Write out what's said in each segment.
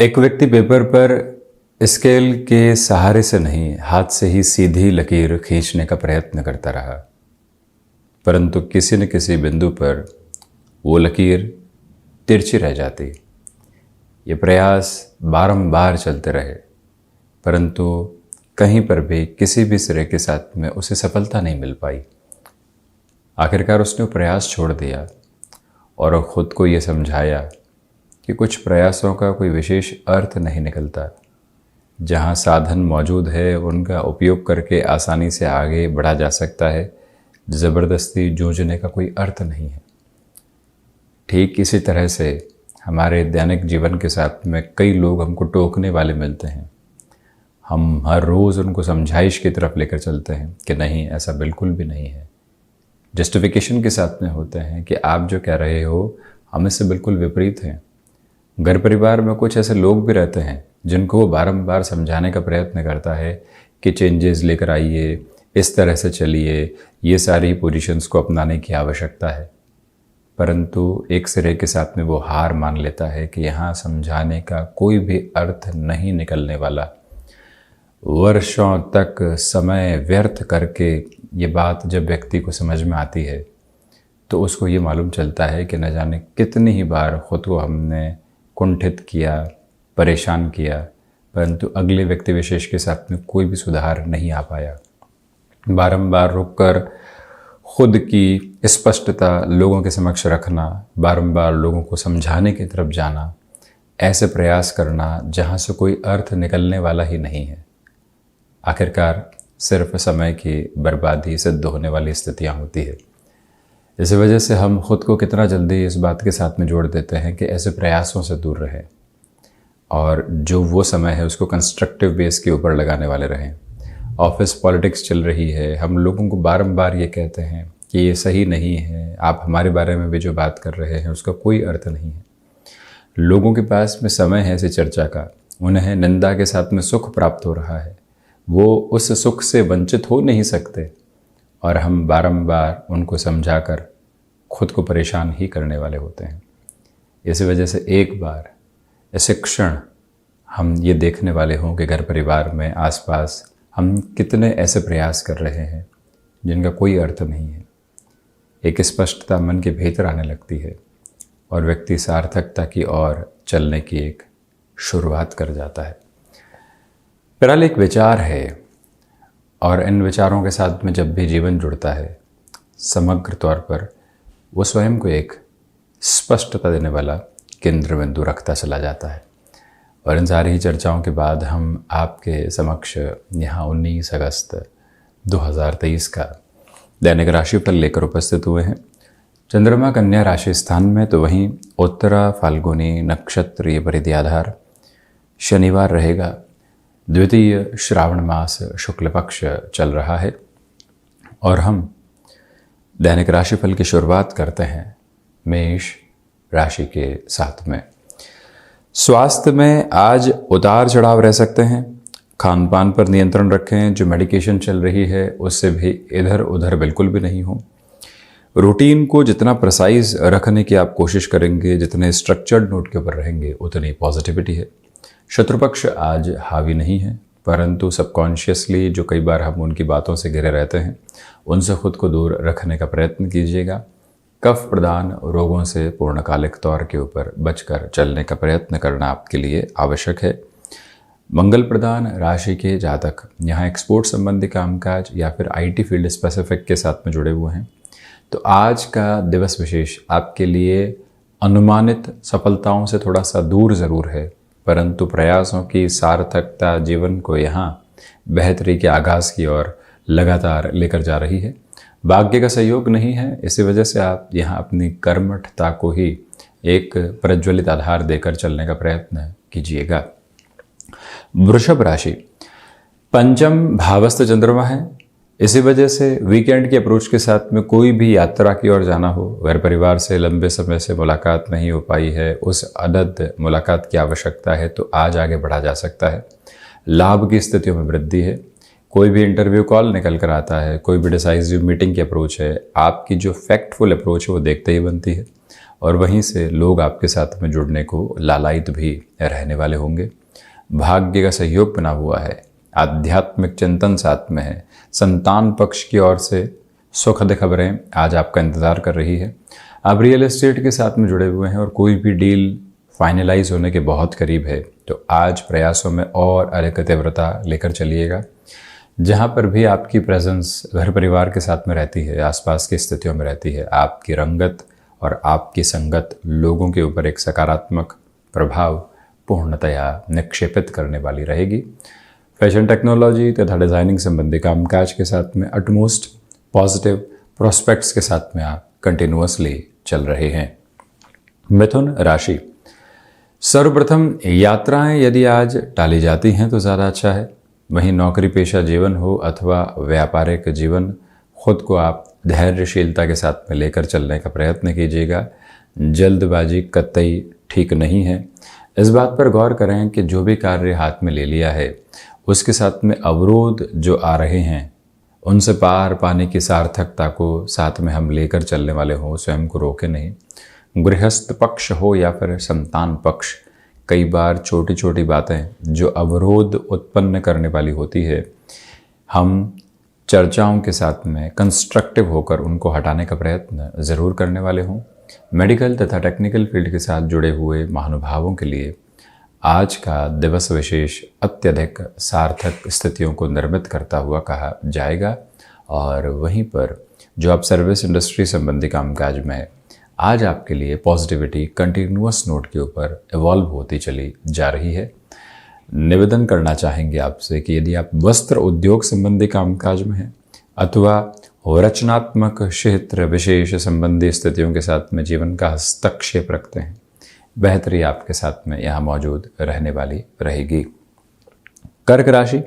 एक व्यक्ति पेपर पर स्केल के सहारे से नहीं, हाथ से ही सीधी लकीर खींचने का प्रयत्न करता रहा, परंतु किसी न किसी बिंदु पर वो लकीर तिरछी रह जाती। ये प्रयास बारंबार चलते रहे, परंतु कहीं पर भी किसी भी सिरे के साथ में उसे सफलता नहीं मिल पाई। आखिरकार उसने प्रयास छोड़ दिया और ख़ुद को ये समझाया कि कुछ प्रयासों का कोई विशेष अर्थ नहीं निकलता। जहाँ साधन मौजूद है उनका उपयोग करके आसानी से आगे बढ़ा जा सकता है, ज़बरदस्ती जूझने का कोई अर्थ नहीं है। ठीक इसी तरह से हमारे दैनिक जीवन के साथ में कई लोग हमको टोकने वाले मिलते हैं। हम हर रोज़ उनको समझाइश की तरफ लेकर चलते हैं कि नहीं, ऐसा बिल्कुल भी नहीं है। जस्टिफिकेशन के साथ में होते हैं कि आप जो कह रहे हो हम इससे बिल्कुल विपरीत हैं। घर परिवार में कुछ ऐसे लोग भी रहते हैं जिनको वो बारंबार समझाने का प्रयत्न करता है कि चेंजेस लेकर आइए, इस तरह से चलिए, ये सारी पोजीशंस को अपनाने की आवश्यकता है। परंतु एक सिरे के साथ में वो हार मान लेता है कि यहाँ समझाने का कोई भी अर्थ नहीं निकलने वाला। वर्षों तक समय व्यर्थ करके ये बात जब व्यक्ति को समझ में आती है तो उसको ये मालूम चलता है कि न जाने कितनी ही बार ख़ुद को हमने कुंठित किया, परेशान किया, परंतु अगले व्यक्ति विशेष के साथ में कोई भी सुधार नहीं आ पाया। बारंबार रुककर खुद की स्पष्टता लोगों के समक्ष रखना, बारंबार लोगों को समझाने की तरफ जाना, ऐसे प्रयास करना जहाँ से कोई अर्थ निकलने वाला ही नहीं है, आखिरकार सिर्फ समय की बर्बादी सिद्ध होने वाली स्थितियाँ होती है। इस वजह से हम खुद को कितना जल्दी इस बात के साथ में जोड़ देते हैं कि ऐसे प्रयासों से दूर रहें और जो वो समय है उसको कंस्ट्रक्टिव बेस के ऊपर लगाने वाले रहें। ऑफिस पॉलिटिक्स चल रही है, हम लोगों को बारंबार ये कहते हैं कि ये सही नहीं है, आप हमारे बारे में भी जो बात कर रहे हैं उसका कोई अर्थ नहीं है। लोगों के पास में समय है ऐसी चर्चा का, उन्हें निंदा के साथ में सुख प्राप्त हो रहा है, वो उस सुख से वंचित हो नहीं सकते और हम बारंबार उनको समझाकर खुद को परेशान ही करने वाले होते हैं। इसी वजह से एक बार ऐसे क्षण हम ये देखने वाले हों कि घर परिवार में आसपास हम कितने ऐसे प्रयास कर रहे हैं जिनका कोई अर्थ नहीं है। एक स्पष्टता मन के भीतर आने लगती है और व्यक्ति सार्थकता की ओर चलने की एक शुरुआत कर जाता है। बहरहाल एक विचार है और इन विचारों के साथ में जब भी जीवन जुड़ता है, समग्र तौर पर वो स्वयं को एक स्पष्टता देने वाला केंद्र बिंदु रखता चला जाता है। और इन सारी चर्चाओं के बाद हम आपके समक्ष यहाँ 19 अगस्त 2023 का दैनिक राशिफल लेकर उपस्थित हुए हैं। चंद्रमा कन्या राशि स्थान में, तो वहीं उत्तरा फाल्गुनी नक्षत्रीय परिध्याधार शनिवार रहेगा। द्वितीय श्रावण मास शुक्ल पक्ष चल रहा है और हम दैनिक राशिफल की शुरुआत करते हैं मेष राशि के साथ में। स्वास्थ्य में आज उतार चढ़ाव रह सकते हैं। खान पान पर नियंत्रण रखें। जो मेडिकेशन चल रही है उससे भी इधर उधर बिल्कुल भी नहीं हो। रूटीन को जितना प्रिसाइज रखने की आप कोशिश करेंगे, जितने स्ट्रक्चर्ड नोट के ऊपर रहेंगे, उतनी पॉजिटिविटी है। शत्रुपक्ष आज हावी नहीं है, परंतु सबकॉन्शियसली जो कई बार हम उनकी बातों से घिरे रहते हैं उनसे खुद को दूर रखने का प्रयत्न कीजिएगा। कफ प्रदान रोगों से पूर्णकालिक तौर के ऊपर बचकर चलने का प्रयत्न करना आपके लिए आवश्यक है। मंगल प्रदान राशि के जातक यहाँ एक्सपोर्ट संबंधी कामकाज या फिर आईटी फील्ड स्पेसिफिक के साथ में जुड़े हुए हैं, तो आज का दिवस विशेष आपके लिए अनुमानित सफलताओं से थोड़ा सा दूर ज़रूर है, परंतु प्रयासों की सार्थकता जीवन को यहाँ बेहतरी के आगाज़ की ओर लगातार लेकर जा रही है। भाग्य का सहयोग नहीं है, इसी वजह से आप यहाँ अपनी कर्मठता को ही एक प्रज्वलित आधार देकर चलने का प्रयत्न कीजिएगा। वृषभ राशि, पंचम भावस्थ चंद्रमा है, इसी वजह से वीकेंड के अप्रोच के साथ में कोई भी यात्रा की ओर जाना हो, घर परिवार से लंबे समय से मुलाकात नहीं हो पाई है, उस अदद मुलाकात की आवश्यकता है, तो आज आगे बढ़ा जा सकता है। लाभ की स्थितियों में वृद्धि है। कोई भी इंटरव्यू कॉल निकल कर आता है, कोई भी डिसाइसिव मीटिंग की अप्रोच है, आपकी जो फैक्टफुल अप्रोच है वो देखते ही बनती है। और वहीं से लोग आपके साथ में जुड़ने को लालायित भी रहने वाले होंगे। भाग्य का सहयोग बना हुआ है, आध्यात्मिक चिंतन साथ में है, संतान पक्ष की ओर से सुखद खबरें आज आपका इंतज़ार कर रही है। आप रियल एस्टेट के साथ में जुड़े हुए हैं और कोई भी डील फाइनलाइज होने के बहुत करीब है, तो आज प्रयासों में और अधिक तीव्रता लेकर चलिएगा। जहाँ पर भी आपकी प्रेजेंस घर परिवार के साथ में रहती है, आसपास की स्थितियों में रहती है, आपकी रंगत और आपकी संगत लोगों के ऊपर एक सकारात्मक प्रभाव पूर्णतया निक्षेपित करने वाली रहेगी। फैशन टेक्नोलॉजी तथा डिज़ाइनिंग संबंधी कामकाज के साथ में अटमोस्ट पॉजिटिव प्रोस्पेक्ट्स के साथ में आप कंटिन्यूअसली चल रहे हैं। मिथुन राशि, सर्वप्रथम यात्राएं यदि आज टाली जाती हैं तो ज़्यादा अच्छा है। वहीं नौकरी पेशा जीवन हो अथवा व्यापारिक जीवन, खुद को आप धैर्यशीलता के साथ में लेकर चलने का प्रयत्न कीजिएगा। जल्दबाजी कतई ठीक नहीं है। इस बात पर गौर करें कि जो भी कार्य हाथ में ले लिया है उसके साथ में अवरोध जो आ रहे हैं उनसे पार पाने की सार्थकता को साथ में हम लेकर चलने वाले हों, स्वयं को रोके नहीं। गृहस्थ पक्ष हो या फिर संतान पक्ष, कई बार छोटी छोटी बातें जो अवरोध उत्पन्न करने वाली होती है, हम चर्चाओं के साथ में कंस्ट्रक्टिव होकर उनको हटाने का प्रयत्न ज़रूर करने वाले हों। मेडिकल तथा टेक्निकल फील्ड के साथ जुड़े हुए महानुभावों के लिए आज का दिवस विशेष अत्यधिक सार्थक स्थितियों को निर्मित करता हुआ कहा जाएगा। और वहीं पर जो आप सर्विस इंडस्ट्री संबंधी कामकाज में है, आज आपके लिए पॉजिटिविटी कंटिन्यूअस नोट के ऊपर इवॉल्व होती चली जा रही है। निवेदन करना चाहेंगे आपसे कि यदि आप वस्त्र उद्योग संबंधी कामकाज में हैं अथवा रचनात्मक क्षेत्र विशेष संबंधी स्थितियों के साथ में जीवन का हस्तक्षेप रखते हैं, बेहतरी आपके साथ में यहाँ मौजूद रहने वाली रहेगी। कर्क राशि,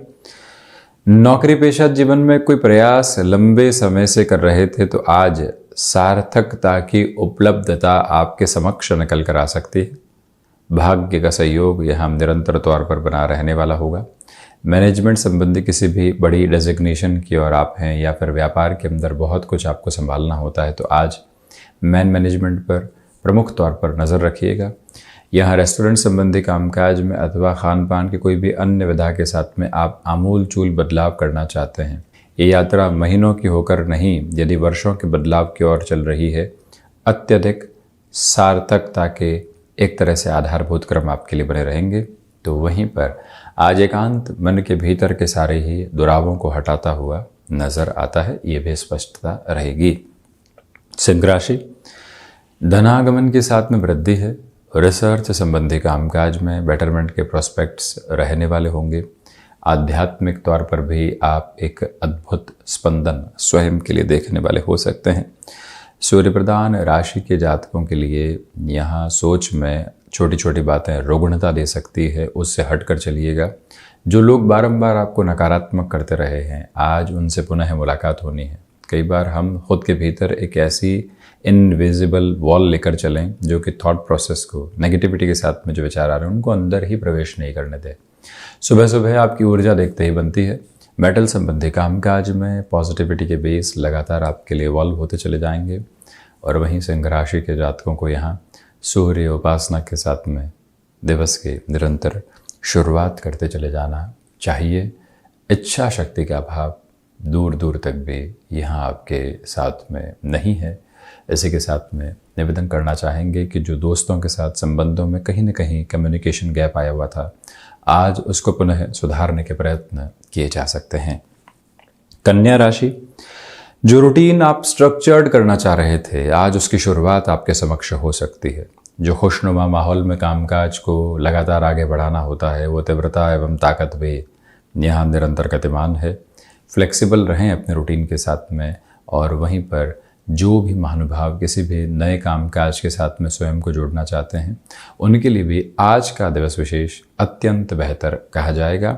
नौकरी पेशा जीवन में कोई प्रयास लंबे समय से कर रहे थे तो आज सार्थकता की उपलब्धता आपके समक्ष निकल कर आ सकती है। भाग्य का सहयोग यहाँ निरंतर तौर पर बना रहने वाला होगा। मैनेजमेंट संबंधी किसी भी बड़ी डेजिग्नेशन की ओर आप हैं या फिर व्यापार के अंदर बहुत कुछ आपको संभालना होता है तो आज मैनेजमेंट पर प्रमुख तौर पर नज़र रखिएगा। यहाँ रेस्टोरेंट संबंधी कामकाज में अथवा खान पान की कोई भी अन्य विधा के साथ में आप आमूल चूल बदलाव करना चाहते हैं। ये यात्रा महीनों की होकर नहीं, यदि वर्षों के बदलाव की ओर चल रही है, अत्यधिक सार्थकता के एक तरह से आधारभूत क्रम आपके लिए बने रहेंगे। तो वहीं पर आज एकांत मन के भीतर के सारे ही दुरावों को हटाता हुआ नजर आता है, ये भी स्पष्टता रहेगी। सिंह राशि, धनागमन के साथ में वृद्धि है। रिसर्च संबंधी कामकाज में बेटरमेंट के प्रोस्पेक्ट्स रहने वाले होंगे। आध्यात्मिक तौर पर भी आप एक अद्भुत स्पंदन स्वयं के लिए देखने वाले हो सकते हैं। सूर्य प्रधान राशि के जातकों के लिए यहाँ सोच में छोटी छोटी बातें रुग्णता दे सकती है, उससे हटकर चलिएगा। जो लोग बारंबार आपको नकारात्मक करते रहे हैं, आज उनसे पुनः मुलाकात होनी है। कई बार हम खुद के भीतर एक ऐसी इनविजिबल वॉल लेकर चलें जो कि थॉट प्रोसेस को, नेगेटिविटी के साथ में जो विचार आ रहे हैं उनको अंदर ही प्रवेश नहीं करने दे। सुबह सुबह आपकी ऊर्जा देखते ही बनती है। मेटल संबंधी कामकाज में पॉजिटिविटी के बेस लगातार आपके लिए इवॉल्व होते चले जाएंगे। और वहीं सिंह राशि के जातकों को यहाँ सूर्य उपासना के साथ में दिवस के निरंतर शुरुआत करते चले जाना चाहिए। इच्छा शक्ति का अभाव दूर दूर तक भी यहाँ आपके साथ में नहीं है। इसी के साथ में निवेदन करना चाहेंगे कि जो दोस्तों के साथ संबंधों में कहीं न कहीं कम्युनिकेशन गैप आया हुआ था, आज उसको पुनः सुधारने के प्रयत्न किए जा सकते हैं। कन्या राशि, जो रूटीन आप स्ट्रक्चर्ड करना चाह रहे थे, आज उसकी शुरुआत आपके समक्ष हो सकती है। जो खुशनुमा माहौल में कामकाज को लगातार आगे बढ़ाना होता है, वो तीव्रता एवं ताकत भी यहाँ निरंतर गतिमान है। फ्लेक्सिबल रहें अपने रूटीन के साथ में। और वहीं पर जो भी महानुभाव किसी भी नए कामकाज के साथ में स्वयं को जोड़ना चाहते हैं, उनके लिए भी आज का दिवस विशेष अत्यंत बेहतर कहा जाएगा।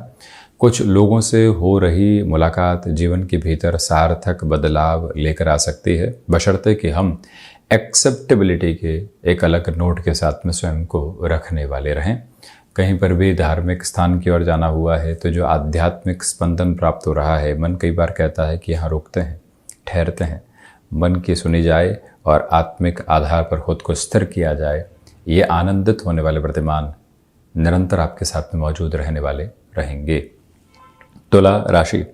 कुछ लोगों से हो रही मुलाकात जीवन के भीतर सार्थक बदलाव लेकर आ सकती है, बशर्ते कि हम एक्सेप्टेबिलिटी के एक अलग नोट के साथ में स्वयं को रखने वाले रहें। कहीं पर भी धार्मिक स्थान की ओर जाना हुआ है तो जो आध्यात्मिक स्पंदन प्राप्त हो रहा है, मन कई बार कहता है कि यहाँ रुकते हैं, ठहरते हैं, मन की सुनी जाए और आत्मिक आधार पर खुद को स्थिर किया जाए, ये आनंदित होने वाले प्रतिमान निरंतर आपके साथ में मौजूद रहने वाले रहेंगे। तुला राशि,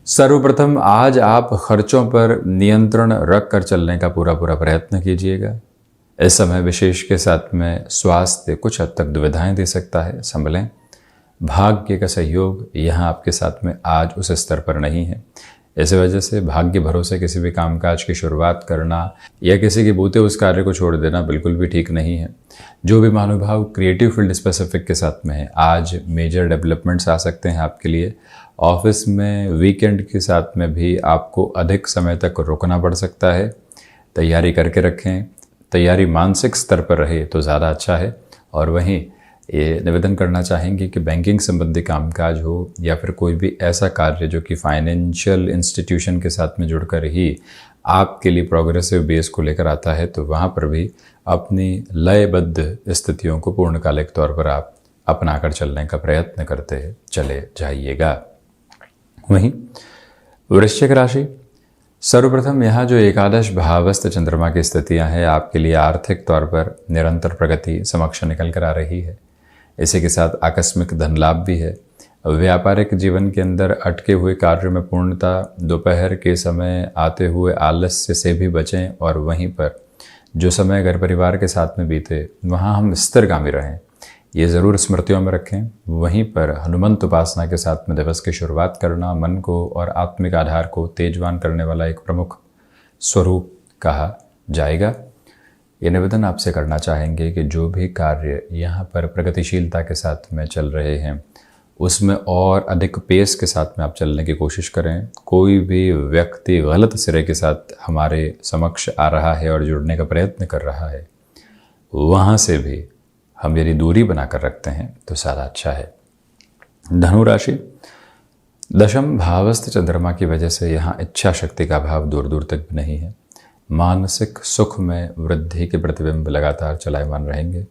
सर्वप्रथम आज आप खर्चों पर नियंत्रण रख कर चलने का पूरा प्रयत्न कीजिएगा। इस समय विशेष के साथ में स्वास्थ्य कुछ हद तक दुविधाएं दे सकता है, संभलें। भाग्य का सहयोग यहाँ आपके साथ में आज उस स्तर पर नहीं है। इस वजह से भाग्य भरोसे किसी भी कामकाज की शुरुआत करना या किसी के बूते उस कार्य को छोड़ देना बिल्कुल भी ठीक नहीं है। जो भी महानुभाव क्रिएटिव फील्ड स्पेसिफिक के साथ में है, आज मेजर डेवलपमेंट्स आ सकते हैं आपके लिए। ऑफिस में वीकेंड के साथ में भी आपको अधिक समय तक रुकना पड़ सकता है। तैयारी करके रखें, तैयारी मानसिक स्तर पर रहे तो ज़्यादा अच्छा है। और वहीं ये निवेदन करना चाहेंगे कि बैंकिंग संबंधी कामकाज हो या फिर कोई भी ऐसा कार्य जो कि फाइनेंशियल इंस्टीट्यूशन के साथ में जुड़कर ही आपके लिए प्रोग्रेसिव बेस को लेकर आता है, तो वहाँ पर भी अपनी लयबद्ध स्थितियों को पूर्णकालिक तौर पर आप अपनाकर चलने का प्रयत्न करते चले जाइएगा। वहीं वृश्चिक राशि, सर्वप्रथम यहाँ जो एकादश भावस्थ चंद्रमा की स्थितियाँ हैं आपके लिए आर्थिक तौर पर निरंतर प्रगति समक्ष निकल कर आ रही है। इसी के साथ आकस्मिक धन लाभ भी है। व्यापारिक जीवन के अंदर अटके हुए कार्यों में पूर्णता, दोपहर के समय आते हुए आलस्य से भी बचें और वहीं पर जो समय घर परिवार के साथ में बीते वहाँ हम स्थिरगामी रहें, ये ज़रूर स्मृतियों में रखें। वहीं पर हनुमंत उपासना के साथ में दिवस की शुरुआत करना मन को और आत्मिक आधार को तेजवान करने वाला एक प्रमुख स्वरूप कहा जाएगा। ये निवेदन आपसे करना चाहेंगे कि जो भी कार्य यहाँ पर प्रगतिशीलता के साथ में चल रहे हैं उसमें और अधिक पेस के साथ में आप चलने की कोशिश करें। कोई भी व्यक्ति गलत सिरे के साथ हमारे समक्ष आ रहा है और जुड़ने का प्रयत्न कर रहा है, वहाँ से भी हम यदि दूरी बनाकर रखते हैं तो ज़्यादा अच्छा है। धनु राशि, दशम भावस्थ चंद्रमा की वजह से यहाँ इच्छा शक्ति का अभाव दूर दूर तक भी नहीं है। मानसिक सुख में वृद्धि के प्रतिबिंब लगातार चलायमान रहेंगे।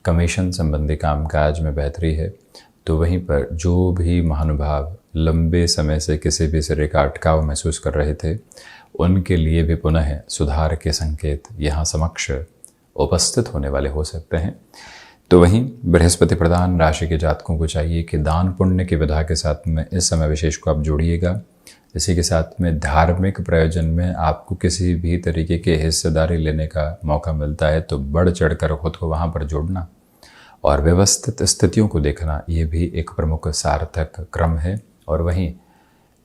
कमीशन संबंधी कामकाज में बेहतरी है। तो वहीं पर जो भी महानुभाव लंबे समय से किसी भी सिरे का अटकाव महसूस कर रहे थे, उनके लिए भी पुनः सुधार के संकेत यहाँ समक्ष उपस्थित होने वाले हो सकते हैं। तो वहीं बृहस्पति प्रधान राशि के जातकों को चाहिए कि दान पुण्य की विधा के साथ में इस समय विशेष को आप जोड़िएगा। इसी के साथ में धार्मिक प्रयोजन में आपको किसी भी तरीके की हिस्सेदारी लेने का मौका मिलता है तो बढ़ चढ़कर खुद को वहाँ पर जोड़ना और व्यवस्थित स्थितियों को देखना, ये भी एक प्रमुख सार्थक क्रम है। और वहीं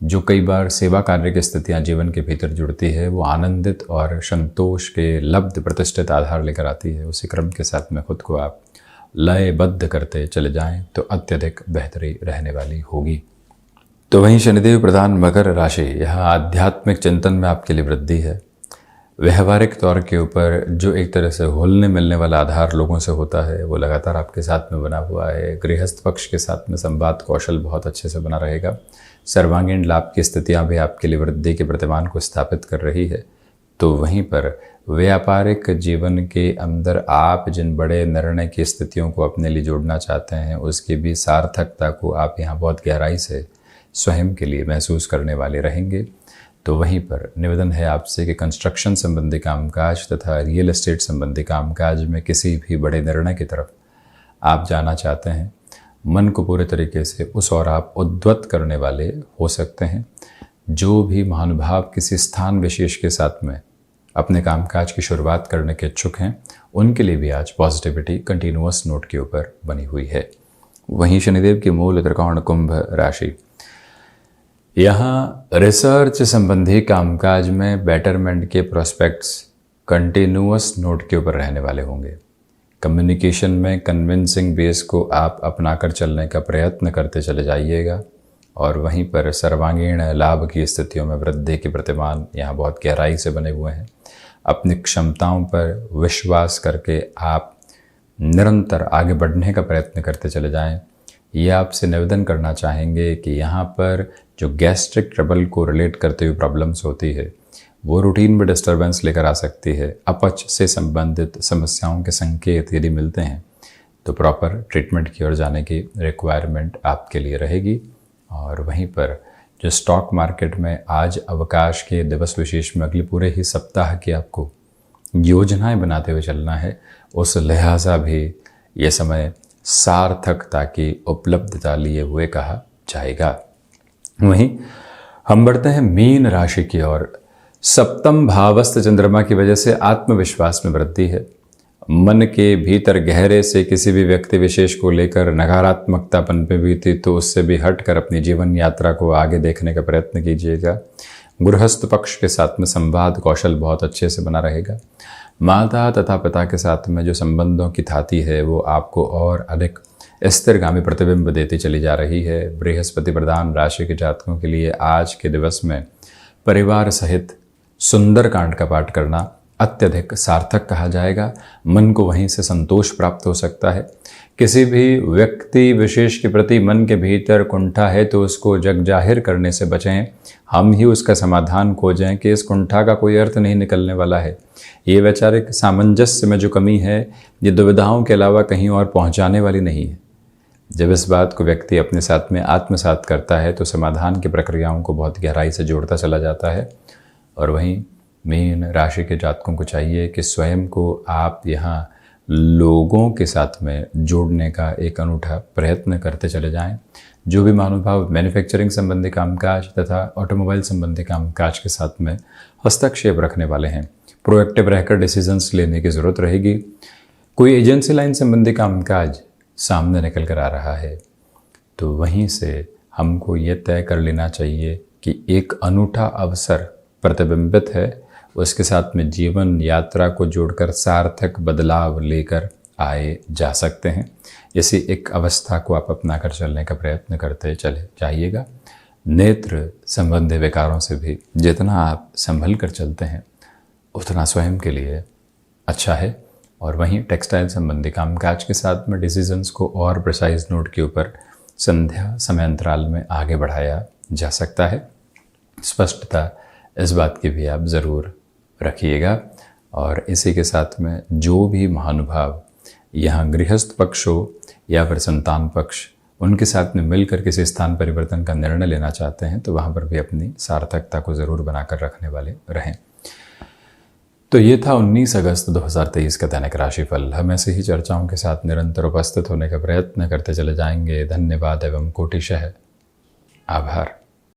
जो कई बार सेवा कार्य की स्थितियाँ जीवन के भीतर जुड़ती है, वो आनंदित और संतोष के लब्ध प्रतिष्ठित आधार लेकर आती है। उसी क्रम के साथ में खुद को आप लयबद्ध करते चले जाएं तो अत्यधिक बेहतरी रहने वाली होगी। तो वहीं शनिदेव प्रधान मकर राशि, यह आध्यात्मिक चिंतन में आपके लिए वृद्धि है। व्यवहारिक तौर के ऊपर जो एक तरह से घुलने मिलने वाला आधार लोगों से होता है वो लगातार आपके साथ में बना हुआ है। गृहस्थ पक्ष के साथ में संवाद कौशल बहुत अच्छे से बना रहेगा। सर्वांगीण लाभ की स्थितियां भी आपके लिए वृद्धि के प्रतिमान को स्थापित कर रही है। तो वहीं पर व्यापारिक जीवन के अंदर आप जिन बड़े निर्णय की स्थितियों को अपने लिए जोड़ना चाहते हैं उसकी भी सार्थकता को आप यहाँ बहुत गहराई से स्वयं के लिए महसूस करने वाले रहेंगे। तो वहीं पर निवेदन है आपसे कि कंस्ट्रक्शन संबंधी कामकाज तथा रियल एस्टेट संबंधी कामकाज में किसी भी बड़े निर्णय की तरफ आप जाना चाहते हैं, मन को पूरे तरीके से उस ओर आप उद्वत करने वाले हो सकते हैं। जो भी महानुभाव किसी स्थान विशेष के साथ में अपने कामकाज की शुरुआत करने के इच्छुक हैं, उनके लिए भी आज पॉजिटिविटी कंटिन्यूअस नोट के ऊपर बनी हुई है। वहीं शनिदेव की मूल त्रिकोण कुंभ राशि, यहाँ रिसर्च संबंधी कामकाज में बेटरमेंट के प्रोस्पेक्ट्स कंटिन्यूअस नोट के ऊपर रहने वाले होंगे। कम्युनिकेशन में कन्विंसिंग बेस को आप अपनाकर चलने का प्रयत्न करते चले जाइएगा। और वहीं पर सर्वांगीण लाभ की स्थितियों में वृद्धि के प्रतिमान यहाँ बहुत गहराई से बने हुए हैं। अपनी क्षमताओं पर विश्वास करके आप निरंतर आगे बढ़ने का प्रयत्न करते चले जाएं। ये आपसे निवेदन करना चाहेंगे कि यहाँ पर जो गैस्ट्रिक ट्रबल को रिलेट करते हुए प्रॉब्लम्स होती है वो रूटीन में डिस्टर्बेंस लेकर आ सकती है। अपच से संबंधित समस्याओं के संकेत यदि मिलते हैं तो प्रॉपर ट्रीटमेंट की ओर जाने की रिक्वायरमेंट आपके लिए रहेगी। और वहीं पर जो स्टॉक मार्केट में आज अवकाश के दिवस विशेष में अगले पूरे ही सप्ताह की आपको योजनाएं बनाते हुए चलना है, उस लिहाजा भी ये समय सार्थकता की उपलब्धता लिए हुए कहा जाएगा। वहीं हम बढ़ते हैं मीन राशि की ओर। सप्तम भावस्थ चंद्रमा की वजह से आत्मविश्वास में वृद्धि है। मन के भीतर गहरे से किसी भी व्यक्ति विशेष को लेकर नकारात्मकता पनपे हुई थी तो उससे भी हटकर अपनी जीवन यात्रा को आगे देखने का प्रयत्न कीजिएगा। गृहस्थ पक्ष के साथ में संवाद कौशल बहुत अच्छे से बना रहेगा। माता तथा पिता के साथ में जो संबंधों की थाती है वो आपको और अधिक स्थिरगामी प्रतिबिंब देती चली जा रही है। बृहस्पति प्रधान राशि के जातकों के लिए आज के दिवस में परिवार सहित सुंदरकांड का पाठ करना अत्यधिक सार्थक कहा जाएगा। मन को वहीं से संतोष प्राप्त हो सकता है। किसी भी व्यक्ति विशेष के प्रति मन के भीतर कुंठा है तो उसको जग जाहिर करने से बचें। हम ही उसका समाधान खोजें कि इस कुंठा का कोई अर्थ नहीं निकलने वाला है। ये वैचारिक सामंजस्य में जो कमी है ये दुविधाओं के अलावा कहीं और पहुंचाने वाली नहीं है। जब इस बात को व्यक्ति अपने साथ में आत्मसात करता है तो समाधान की प्रक्रियाओं को बहुत गहराई से जोड़ता चला जाता है। और वहीं मीन राशि के जातकों को चाहिए कि स्वयं को आप यहाँ लोगों के साथ में जोड़ने का एक अनूठा प्रयत्न करते चले जाएं। जो भी महानुभाव मैन्युफैक्चरिंग संबंधी कामकाज तथा ऑटोमोबाइल संबंधी कामकाज के साथ में हस्तक्षेप रखने वाले हैं, प्रोएक्टिव रहकर डिसीजंस लेने की ज़रूरत रहेगी। कोई एजेंसी लाइन संबंधी कामकाज सामने निकल कर आ रहा है तो वहीं से हमको ये तय कर लेना चाहिए कि एक अनूठा अवसर प्रतिबिंबित है, उसके साथ में जीवन यात्रा को जोड़कर सार्थक बदलाव लेकर आए जा सकते हैं। इसी एक अवस्था को आप अपना कर चलने का प्रयत्न करते चले जाइएगा। नेत्र संबंधी विकारों से भी जितना आप संभल कर चलते हैं उतना स्वयं के लिए अच्छा है। और वहीं टेक्सटाइल संबंधी कामकाज के साथ में डिसीजंस को और प्रिसाइज नोट के ऊपर संध्या समय अंतराल में आगे बढ़ाया जा सकता है। स्पष्टता इस बात की भी आप ज़रूर रखिएगा। और इसी के साथ में जो भी महानुभाव यहाँ गृहस्थ पक्ष हो या फिर संतान पक्ष, उनके साथ में मिलकर किसी स्थान परिवर्तन का निर्णय लेना चाहते हैं तो वहाँ पर भी अपनी सार्थकता को ज़रूर बनाकर रखने वाले रहें। तो ये था 19 अगस्त 2023 का दैनिक राशिफल। हम ऐसे ही चर्चाओं के साथ निरंतर उपस्थित होने का प्रयत्न करते चले जाएंगे। धन्यवाद एवं कोटिशः आभार।